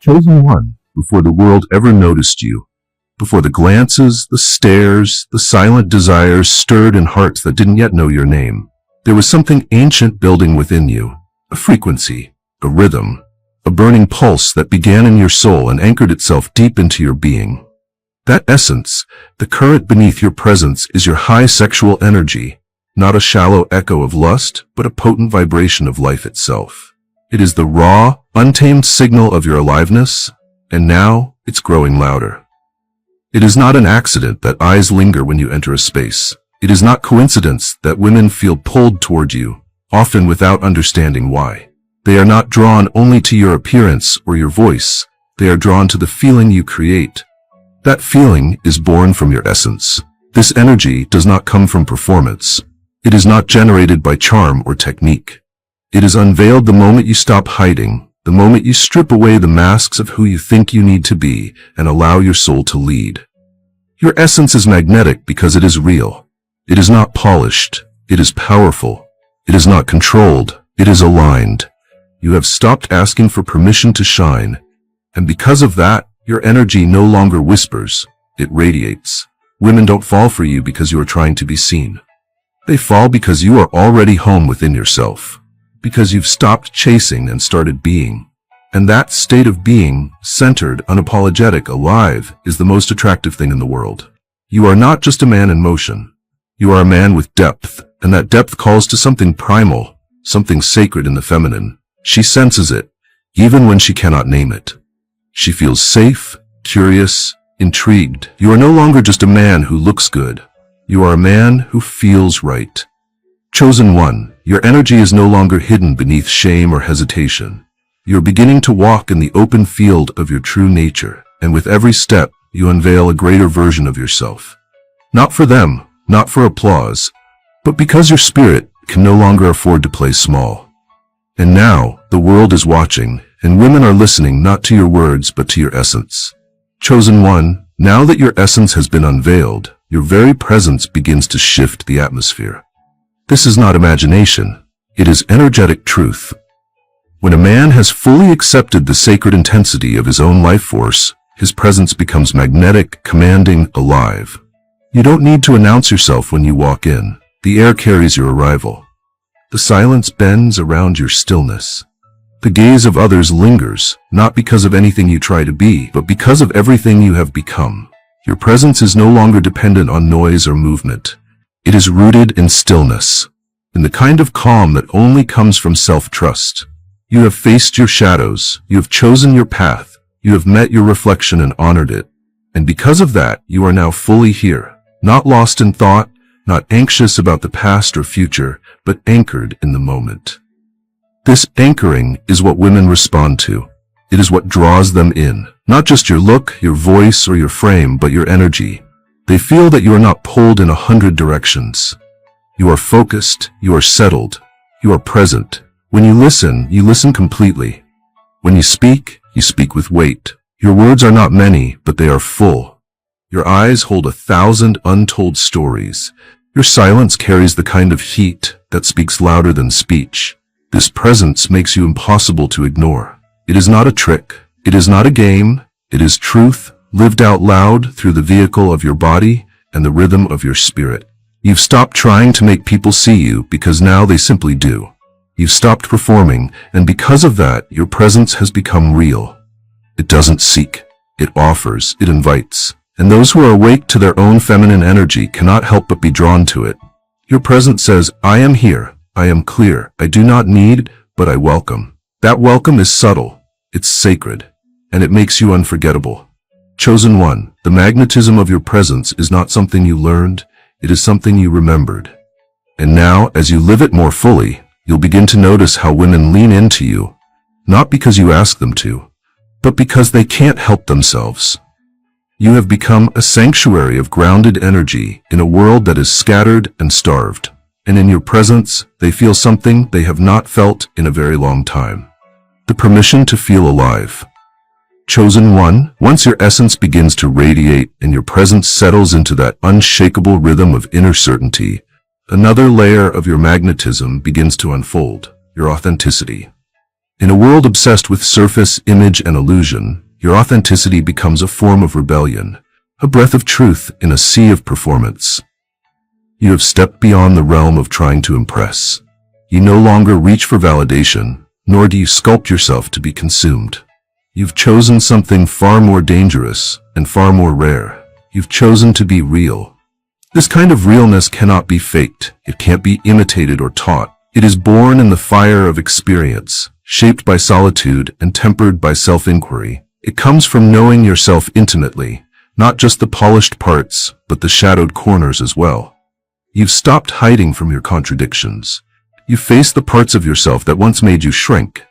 Chosen one, before the world ever noticed you, before the glances, the stares, the silent desires stirred in hearts that didn't yet know your name. There was something ancient building within you, a frequency, a rhythm, a burning pulse that began in your soul and anchored itself deep into your being. That essence, the current beneath your presence, is your high sexual energy, not a shallow echo of lust, but a potent vibration of life itself. It is the raw, untamed signal of your aliveness, and now it's growing louder. It is not an accident that eyes linger when you enter a space. It is not coincidence that women feel pulled toward you, often without understanding why. They are not drawn only to your appearance or your voice. They are drawn to the feeling you create. That feeling is born from your essence. This energy does not come from performance. It is not generated by charm or technique. It is unveiled the moment you stop hiding, the moment you strip away the masks of who you think you need to be and allow your soul to lead. Your essence is magnetic because it is real. It is not polished. It is powerful. It is not controlled. It is aligned. You have stopped asking for permission to shine, and because of that, your energy no longer whispers. It radiates. Women don't fall for you because you are trying to be seen. They fall because you are already home within yourself. Because you've stopped chasing and started being. And that state of being, centered, unapologetic, alive, is the most attractive thing in the world. You are not just a man in motion. You are a man with depth, and that depth calls to something primal, something sacred in the feminine. She senses it, even when she cannot name it. She feels safe, curious, intrigued. You are no longer just a man who looks good. You are a man who feels right. Chosen one, your energy is no longer hidden beneath shame or hesitation. You are beginning to walk in the open field of your true nature, and with every step, you unveil a greater version of yourself. Not for them, not for applause, but because your spirit can no longer afford to play small. And now, the world is watching, and women are listening not to your words but to your essence. Chosen one, now that your essence has been unveiled, your very presence begins to shift the atmosphere. This is not imagination. It is energetic truth. When a man has fully accepted the sacred intensity of his own life force, his presence becomes magnetic, commanding, alive. You don't need to announce yourself when you walk in. The air carries your arrival. The silence bends around your stillness. The gaze of others lingers, not because of anything you try to be, but because of everything you have become. Your presence is no longer dependent on noise or movement. It is rooted in stillness, in the kind of calm that only comes from self-trust. You have faced your shadows, you have chosen your path, you have met your reflection and honored it. And because of that, you are now fully here, not lost in thought, not anxious about the past or future, but anchored in the moment. This anchoring is what women respond to. It is what draws them in. Not just your look, your voice, or your frame, but your energy. They feel that you are not pulled in 100 directions. You are focused, you are settled, you are present. When you listen completely. When you speak with weight. Your words are not many, but they are full. Your eyes hold 1,000 untold stories. Your silence carries the kind of heat that speaks louder than speech. This presence makes you impossible to ignore. It is not a trick. It is not a game. It is truth, lived out loud through the vehicle of your body and the rhythm of your spirit. You've stopped trying to make people see you because now they simply do. You've stopped performing, and because of that, your presence has become real. It doesn't seek. It offers. It invites. And those who are awake to their own feminine energy cannot help but be drawn to it. Your presence says, I am here. I am clear. I do not need, but I welcome. That welcome is subtle. It's sacred. And it makes you unforgettable. Chosen one, the magnetism of your presence is not something you learned. It is something you remembered. And now, as you live it more fully, you'll begin to notice how women lean into you, not because you ask them to, but because they can't help themselves. You have become a sanctuary of grounded energy in a world that is scattered and starved. And in your presence, they feel something they have not felt in a very long time. The permission to feel alive. Chosen one, once your essence begins to radiate and your presence settles into that unshakable rhythm of inner certainty, another layer of your magnetism begins to unfold, your authenticity. In a world obsessed with surface, image, and illusion, your authenticity becomes a form of rebellion, a breath of truth in a sea of performance. You have stepped beyond the realm of trying to impress. You no longer reach for validation, nor do you sculpt yourself to be consumed. You've chosen something far more dangerous and far more rare. You've chosen to be real. This kind of realness cannot be faked. It can't be imitated or taught. It is born in the fire of experience, shaped by solitude and tempered by self-inquiry. It comes from knowing yourself intimately, not just the polished parts, but the shadowed corners as well. You've stopped hiding from your contradictions. You face the parts of yourself that once made you shrink.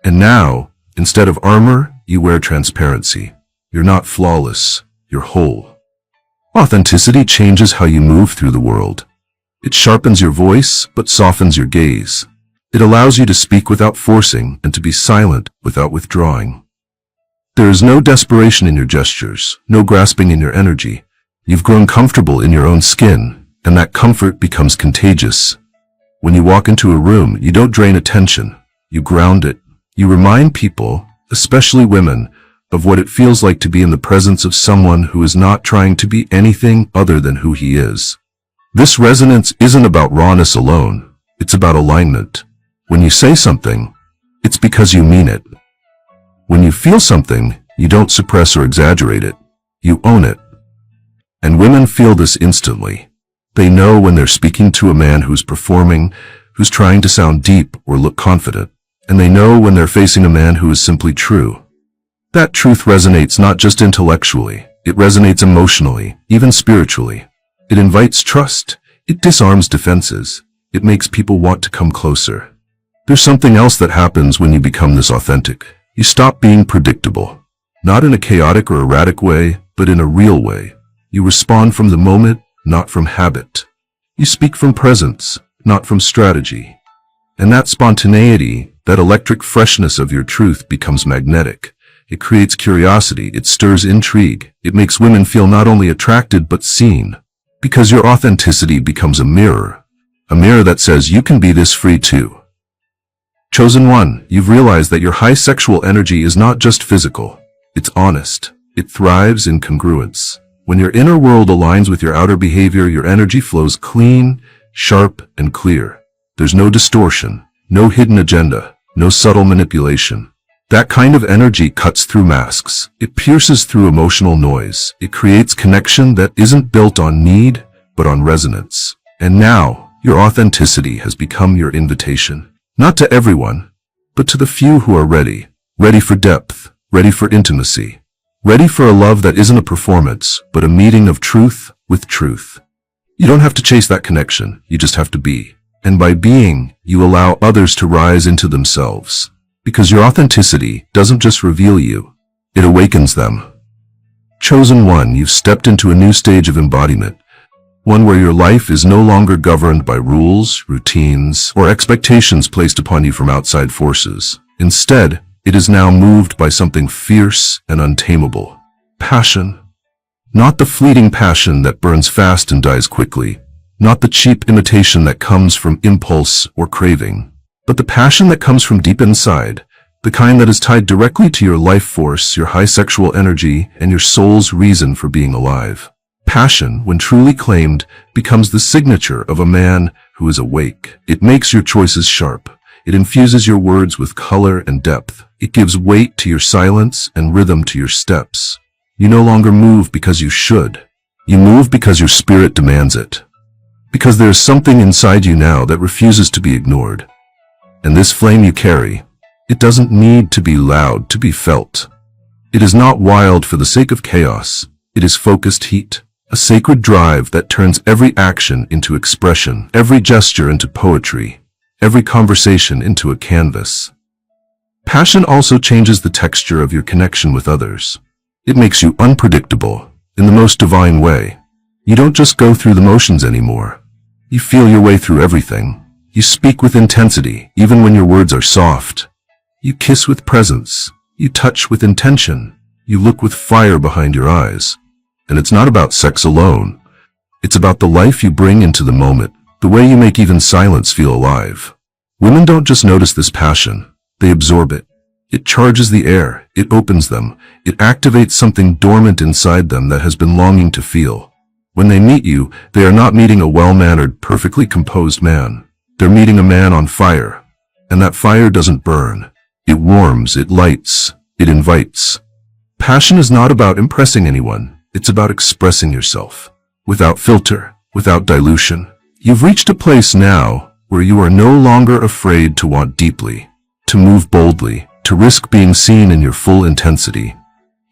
And now, instead of armor, you wear transparency. You're not flawless. You're whole. Authenticity changes how you move through the world. It sharpens your voice, but softens your gaze. It allows you to speak without forcing and to be silent without withdrawing. There is no desperation in your gestures, no grasping in your energy. You've grown comfortable in your own skin, and that comfort becomes contagious. When you walk into a room, you don't drain attention. You ground it. You remind people, especially women, of what it feels like to be in the presence of someone who is not trying to be anything other than who he is. This resonance isn't about rawness alone. It's about alignment. When you say something, it's because you mean it. When you feel something, you don't suppress or exaggerate it. You own it. And women feel this instantly. They know when they're speaking to a man who's performing, who's trying to sound deep or look confident. And they know when they're facing a man who is simply true. That truth resonates not just intellectually, it resonates emotionally, even spiritually. It invites trust. It disarms defenses. It makes people want to come closer. There's something else that happens when you become this authentic. You stop being predictable. Not in a chaotic or erratic way, but in a real way. You respond from the moment, not from habit. You speak from presence, not from strategy. And that spontaneity, that electric freshness of your truth becomes magnetic. It creates curiosity, it stirs intrigue, it makes women feel not only attracted but seen. Because your authenticity becomes a mirror that says you can be this free too. Chosen one, you've realized that your high sexual energy is not just physical, it's honest. It thrives in congruence. When your inner world aligns with your outer behavior, your energy flows clean, sharp, and clear. There's no distortion, no hidden agenda, no subtle manipulation. That kind of energy cuts through masks. It pierces through emotional noise. It creates connection that isn't built on need, but on resonance. And now, your authenticity has become your invitation. Not to everyone, but to the few who are ready. Ready for depth, ready for intimacy. Ready for a love that isn't a performance, but a meeting of truth with truth. You don't have to chase that connection, you just have to be. And by being, you allow others to rise into themselves. Because your authenticity doesn't just reveal you, it awakens them. Chosen one, you've stepped into a new stage of embodiment. One where your life is no longer governed by rules, routines, or expectations placed upon you from outside forces. Instead, it is now moved by something fierce and untamable. Passion. Not the fleeting passion that burns fast and dies quickly. Not the cheap imitation that comes from impulse or craving. But the passion that comes from deep inside, the kind that is tied directly to your life force, your high sexual energy, and your soul's reason for being alive. Passion, when truly claimed, becomes the signature of a man who is awake. It makes your choices sharp. It infuses your words with color and depth. It gives weight to your silence and rhythm to your steps. You no longer move because you should. You move because your spirit demands it. Because there is something inside you now that refuses to be ignored. And this flame you carry, it doesn't need to be loud to be felt. It is not wild for the sake of chaos. It is focused heat, a sacred drive that turns every action into expression, every gesture into poetry, every conversation into a canvas. Passion also changes the texture of your connection with others. It makes you unpredictable, in the most divine way. You don't just go through the motions anymore. You feel your way through everything. You speak with intensity, even when your words are soft. You kiss with presence. You touch with intention. You look with fire behind your eyes. And it's not about sex alone. It's about the life you bring into the moment, the way you make even silence feel alive. Women don't just notice this passion. They absorb it. It charges the air, it opens them, it activates something dormant inside them that has been longing to feel. When they meet you, they are not meeting a well-mannered, perfectly composed man. They're meeting a man on fire. And that fire doesn't burn. It warms, it lights, it invites. Passion is not about impressing anyone. It's about expressing yourself. Without filter, without dilution. You've reached a place now where you are no longer afraid to want deeply, to move boldly, to risk being seen in your full intensity.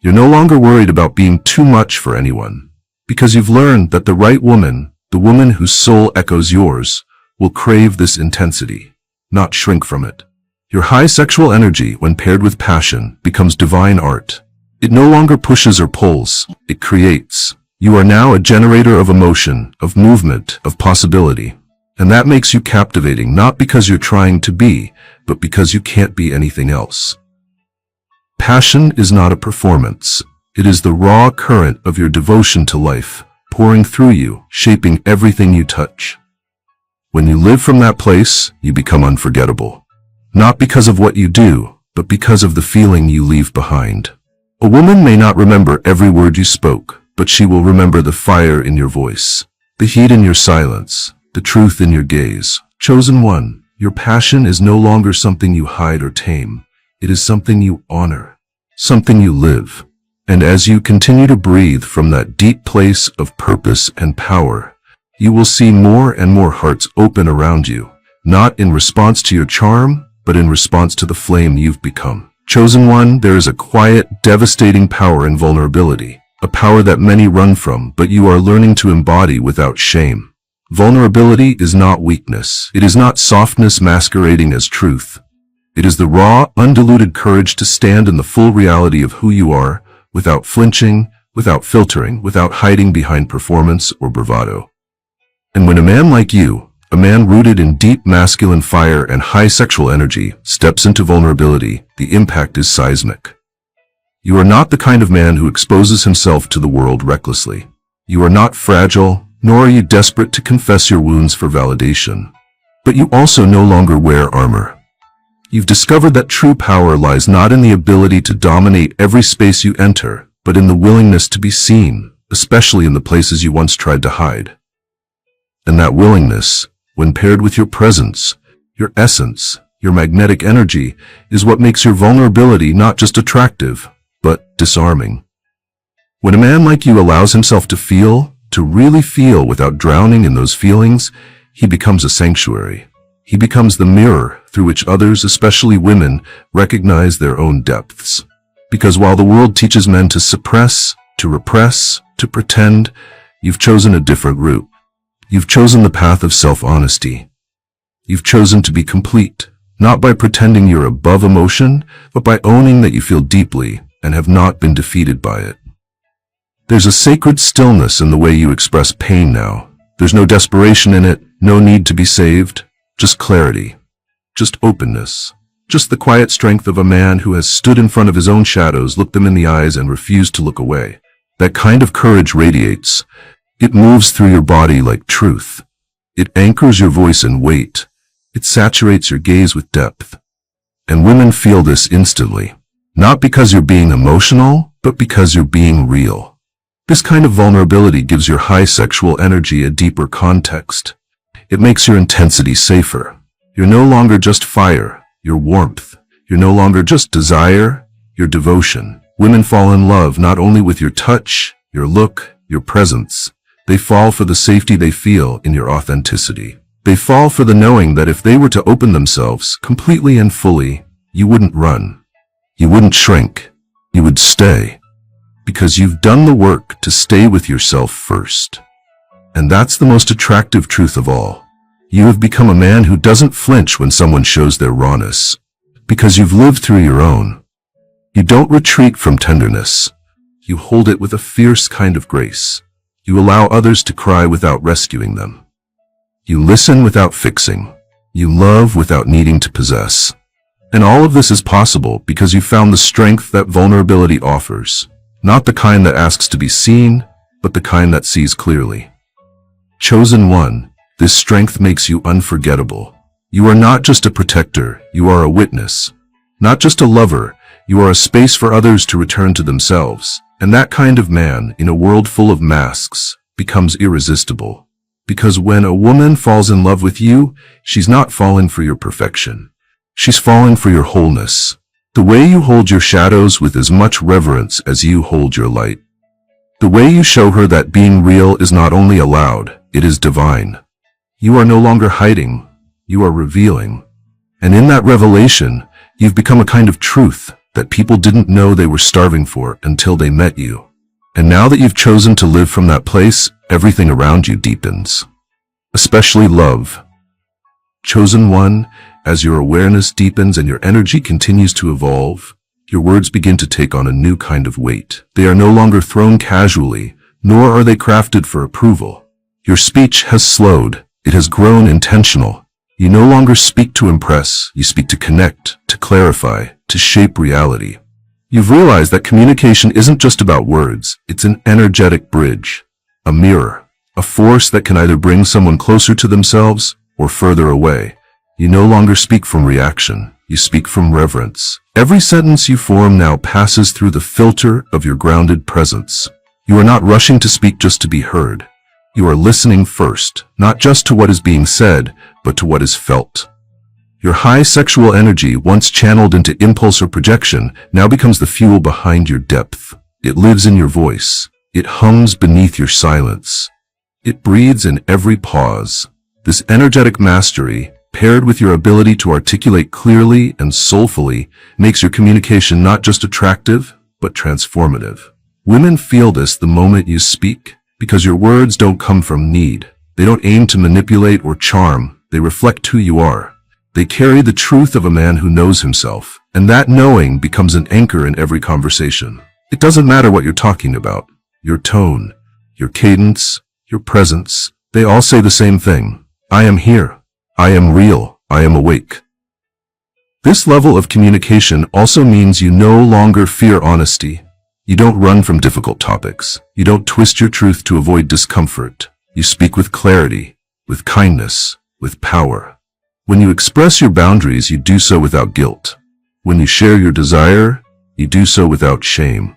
You're no longer worried about being too much for anyone, because you've learned that the right woman, the woman whose soul echoes yours, will crave this intensity, not shrink from it. Your high sexual energy, when paired with passion, becomes divine art. It no longer pushes or pulls, it creates. You are now a generator of emotion, of movement, of possibility. And that makes you captivating not because you're trying to be, but because you can't be anything else. Passion is not a performance. It is the raw current of your devotion to life, pouring through you, shaping everything you touch. When you live from that place, you become unforgettable. Not because of what you do, but because of the feeling you leave behind. A woman may not remember every word you spoke, but she will remember the fire in your voice, the heat in your silence, the truth in your gaze. Chosen one, your passion is no longer something you hide or tame. It is something you honor, something you live. And as you continue to breathe from that deep place of purpose and power, you will see more and more hearts open around you, not in response to your charm, but in response to the flame you've become. Chosen one, there is a quiet, devastating power in vulnerability, a power that many run from, but you are learning to embody without shame. Vulnerability is not weakness. It is not softness masquerading as truth. It is the raw, undiluted courage to stand in the full reality of who you are, without flinching, without filtering, without hiding behind performance or bravado. And when a man like you, a man rooted in deep masculine fire and high sexual energy, steps into vulnerability, the impact is seismic. You are not the kind of man who exposes himself to the world recklessly. You are not fragile, nor are you desperate to confess your wounds for validation. But you also no longer wear armor. You've discovered that true power lies not in the ability to dominate every space you enter, but in the willingness to be seen, especially in the places you once tried to hide. And that willingness, when paired with your presence, your essence, your magnetic energy, is what makes your vulnerability not just attractive, but disarming. When a man like you allows himself to feel, to really feel without drowning in those feelings, he becomes a sanctuary. He becomes the mirror through which others, especially women, recognize their own depths. Because while the world teaches men to suppress, to repress, to pretend, you've chosen a different route. You've chosen the path of self-honesty. You've chosen to be complete, not by pretending you're above emotion, but by owning that you feel deeply and have not been defeated by it. There's a sacred stillness in the way you express pain now. There's no desperation in it, no need to be saved, just clarity, just openness, just the quiet strength of a man who has stood in front of his own shadows, looked them in the eyes, and refused to look away. That kind of courage radiates. It moves through your body like truth. It anchors your voice in weight. It saturates your gaze with depth. And women feel this instantly, not because you're being emotional, but because you're being real. This kind of vulnerability gives your high sexual energy a deeper context. It makes your intensity safer. You're no longer just fire, you're warmth. You're no longer just desire, you're devotion. Women fall in love not only with your touch, your look, your presence. They fall for the safety they feel in your authenticity. They fall for the knowing that if they were to open themselves completely and fully, you wouldn't run. You wouldn't shrink. You would stay. Because you've done the work to stay with yourself first. And that's the most attractive truth of all. You have become a man who doesn't flinch when someone shows their rawness. Because you've lived through your own. You don't retreat from tenderness. You hold it with a fierce kind of grace. You allow others to cry without rescuing them. You listen without fixing. You love without needing to possess. And all of this is possible because you found the strength that vulnerability offers. Not the kind that asks to be seen, but the kind that sees clearly. Chosen one, this strength makes you unforgettable. You are not just a protector, you are a witness. Not just a lover, you are a space for others to return to themselves. And that kind of man, in a world full of masks, becomes irresistible. Because when a woman falls in love with you, she's not falling for your perfection. She's falling for your wholeness. The way you hold your shadows with as much reverence as you hold your light. The way you show her that being real is not only allowed, it is divine. You are no longer hiding, you are revealing. And in that revelation, you've become a kind of truth that people didn't know they were starving for until they met you. And now that you've chosen to live from that place, everything around you deepens. Especially love. Chosen one, as your awareness deepens and your energy continues to evolve, your words begin to take on a new kind of weight. They are no longer thrown casually, nor are they crafted for approval. Your speech has slowed. It has grown intentional. You no longer speak to impress. You speak to connect, to clarify, to shape reality. You've realized that communication isn't just about words. It's an energetic bridge, a mirror, a force that can either bring someone closer to themselves or further away. You no longer speak from reaction. You speak from reverence. Every sentence you form now passes through the filter of your grounded presence. You are not rushing to speak just to be heard. You are listening first, not just to what is being said, but to what is felt. Your high sexual energy, once channeled into impulse or projection, now becomes the fuel behind your depth. It lives in your voice. It hums beneath your silence. It breathes in every pause. This energetic mastery, paired with your ability to articulate clearly and soulfully, makes your communication not just attractive, but transformative. Women feel this the moment you speak, because your words don't come from need. They don't aim to manipulate or charm. They reflect who you are. They carry the truth of a man who knows himself, and that knowing becomes an anchor in every conversation. It doesn't matter what you're talking about. Your tone, your cadence, your presence, they all say the same thing. I am here. I am real. I am awake. This level of communication also means you no longer fear honesty. You don't run from difficult topics. You don't twist your truth to avoid discomfort. You speak with clarity, with kindness, with power. When you express your boundaries, you do so without guilt. When you share your desire, you do so without shame.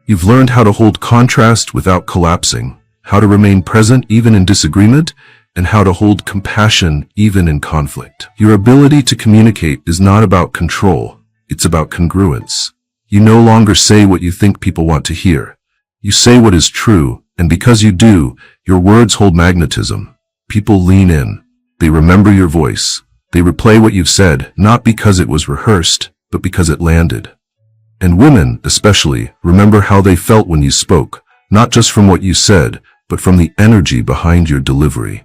You've learned how to hold contrast without collapsing, how to remain present even in disagreement, and how to hold compassion even in conflict. Your ability to communicate is not about control. It's about congruence. You no longer say what you think people want to hear. You say what is true, and because you do, your words hold magnetism. People lean in. They remember your voice. They replay what you've said, not because it was rehearsed, but because it landed. And women, especially, remember how they felt when you spoke, not just from what you said, but from the energy behind your delivery.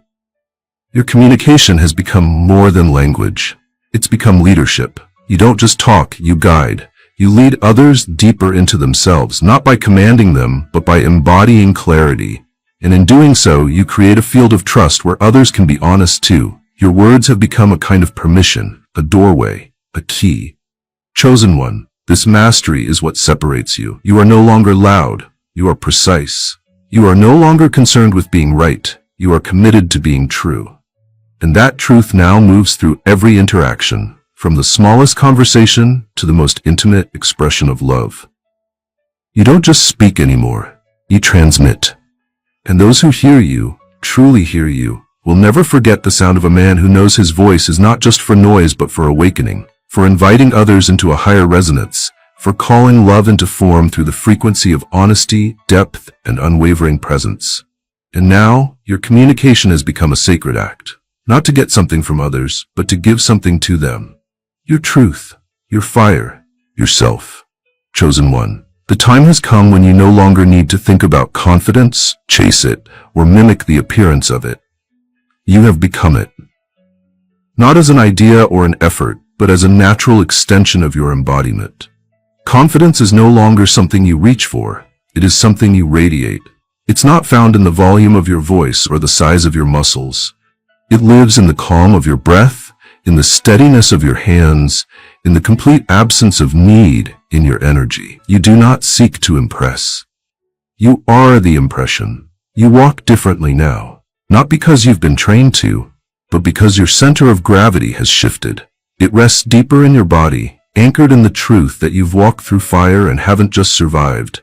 Your communication has become more than language. It's become leadership. You don't just talk, you guide. You lead others deeper into themselves, not by commanding them, but by embodying clarity. And in doing so, you create a field of trust where others can be honest too. Your words have become a kind of permission, a doorway, a key. Chosen one, this mastery is what separates you. You are no longer loud. You are precise. You are no longer concerned with being right. You are committed to being true. And that truth now moves through every interaction, from the smallest conversation to the most intimate expression of love. You don't just speak anymore. You transmit. And those who hear you, truly hear you, will never forget the sound of a man who knows his voice is not just for noise but for awakening, for inviting others into a higher resonance, for calling love into form through the frequency of honesty, depth, and unwavering presence. And now, your communication has become a sacred act, not to get something from others, but to give something to them. Your truth, your fire, yourself. Chosen one. The time has come when you no longer need to think about confidence, chase it, or mimic the appearance of it. You have become it. Not as an idea or an effort, but as a natural extension of your embodiment. Confidence is no longer something you reach for. It is something you radiate. It's not found in the volume of your voice or the size of your muscles. It lives in the calm of your breath, in the steadiness of your hands, in the complete absence of need in your energy. You do not seek to impress. You are the impression. You walk differently now, not because you've been trained to, but because your center of gravity has shifted. It rests deeper in your body, anchored in the truth that you've walked through fire and haven't just survived.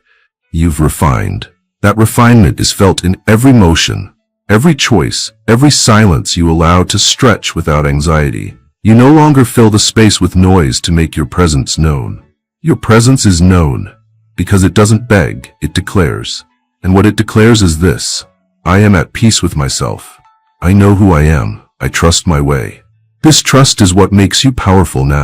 You've refined. That refinement is felt in every motion, every choice, every silence you allow to stretch without anxiety. You no longer fill the space with noise to make your presence known. Your presence is known because it doesn't beg, it declares. And what it declares is this: I am at peace with myself. I know who I am. I trust my way. This trust is what makes you powerful now.